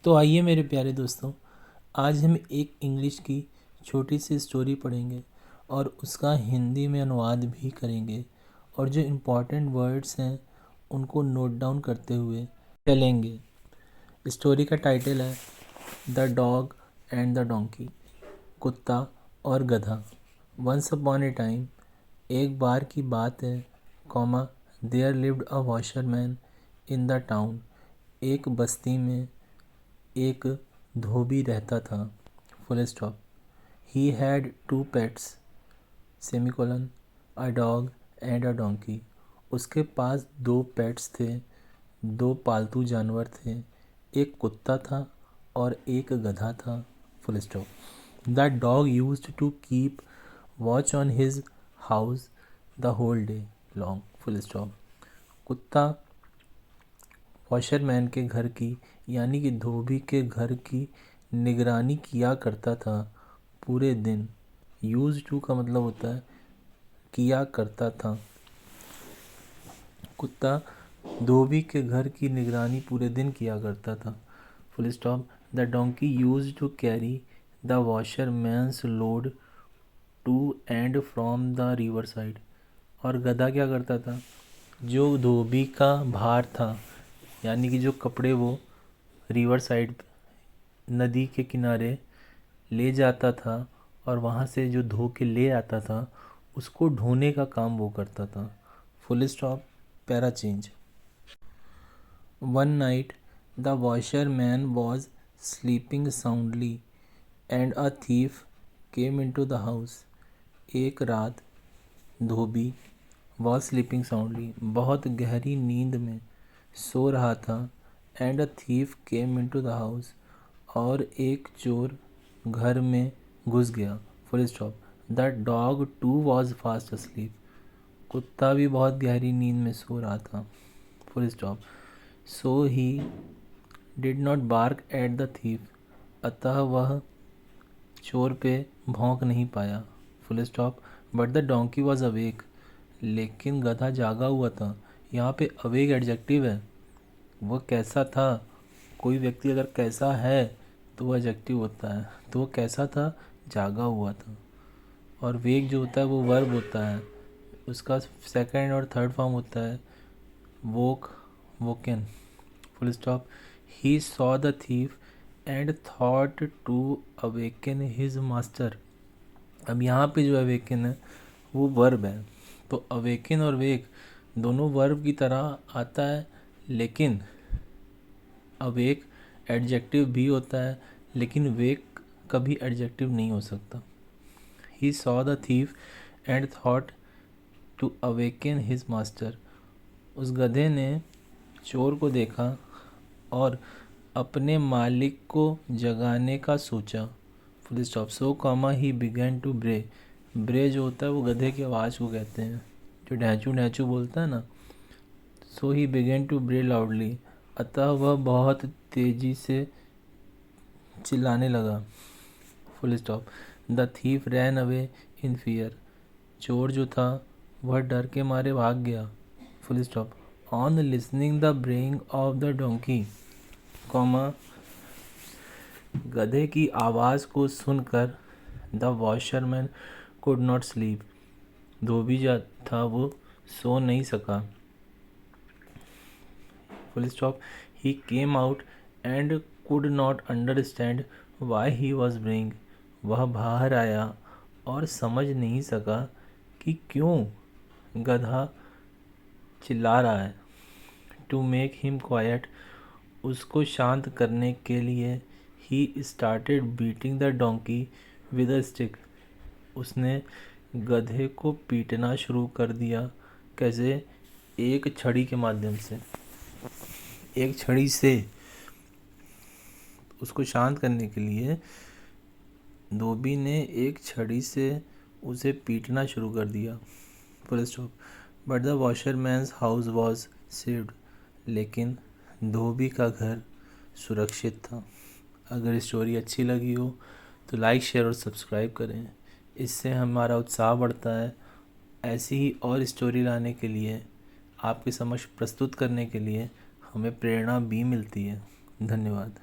तो आइए मेरे प्यारे दोस्तों, आज हम एक इंग्लिश की छोटी सी स्टोरी पढ़ेंगे और उसका हिंदी में अनुवाद भी करेंगे और जो इम्पोर्टेंट वर्ड्स हैं उनको नोट डाउन करते हुए चलेंगे। स्टोरी का टाइटल है the dog and the donkey, कुत्ता और गधा। वंस अपॉन ए टाइम, एक बार की बात है, comma, there lived a washerman in the town. एक बस्ती में एक धोबी रहता था, full stop. He had two pets, semicolon, a dog and a donkey. उसके पास दो पेट्स थे, दो पालतू जानवर थे। एक कुत्ता था और एक गधा था, full stop. The dog used to keep watch on his house the whole day long, full stop. कुत्ता वॉशरमैन के घर की यानी कि धोबी के घर की निगरानी किया करता था पूरे दिन। यूज टू का मतलब होता है किया करता था। कुत्ता धोबी के घर की निगरानी पूरे दिन किया करता था, full stop. The donkey use to carry the washerman's load to and from the river side. और गधा क्या करता था? जो धोबी का भार था, यानी कि जो कपड़े वो रिवर साइड, नदी के किनारे ले जाता था और वहाँ से जो धो के ले आता था उसको ढोने का काम वो करता था, full stop. Para change. One night the washerman was sleeping soundly and a thief came into the house. एक रात धोबी वॉज स्लीपिंग साउंडली, बहुत गहरी नींद में सो रहा था, and a thief came into the house, और एक चोर घर में घुस गया, full stop. The dog too was fast asleep. कुत्ता भी बहुत गहरी नींद में सो रहा था, full stop. So he did not bark at the thief, अतः वह चोर पे भौंक नहीं पाया, full stop. But the donkey was awake, लेकिन गधा जागा हुआ था। यहाँ पे अवेक एडजेक्टिव है। वह कैसा था? कोई व्यक्ति अगर कैसा है तो वह एडजेक्टिव होता है, तो वो कैसा था? जागा हुआ था। और वेक जो होता है वो वर्ब होता है, उसका सेकंड और थर्ड फॉर्म होता है woke, woken, full stop. He saw the thief and thought to awaken his master. अब यहाँ पे जो अवेकन है वो वर्ब है, तो अवेकन और वेक दोनों वर्ब की तरह आता है, लेकिन अवेक एडजेक्टिव भी होता है, लेकिन वेक कभी एडजेक्टिव नहीं हो सकता। He saw the thief and thought to awaken his master. उस गधे ने चोर को देखा और अपने मालिक को जगाने का सोचा, full stop. So comma he began to bray. Bray जो होता है वो गधे की आवाज़ को कहते हैं, जो ढैचू ढैचू बोलता है ना। So he began to bray loudly, अतः वह बहुत तेज़ी से चिल्लाने लगा, full stop. The thief ran away in fear. चोर जो था वह डर के मारे भाग गया, full stop. On listening the braying of the donkey, comma, गधे की आवाज़ को सुनकर the washerman could not sleep. धोबी जो था वो सो नहीं सका, full stop. He came out and could not understand why he was braying. वह बाहर आया और समझ नहीं सका कि क्यों गधा चिल्ला रहा है। टू मेक हिम क्वाइट, उसको शांत करने के लिए, he started beating the donkey with a stick. उसने गधे को पीटना शुरू कर दिया। कैसे? एक छड़ी के माध्यम से। एक छड़ी से उसको शांत करने के लिए धोबी ने एक छड़ी से उसे पीटना शुरू कर दिया, full stop. But the washerman's house was saved, लेकिन धोबी का घर सुरक्षित था। अगर स्टोरी अच्छी लगी हो तो लाइक, शेयर और सब्सक्राइब करें, इससे हमारा उत्साह बढ़ता है। ऐसी ही और स्टोरी लाने के लिए, आपके समक्ष प्रस्तुत करने के लिए हमें प्रेरणा भी मिलती है। धन्यवाद।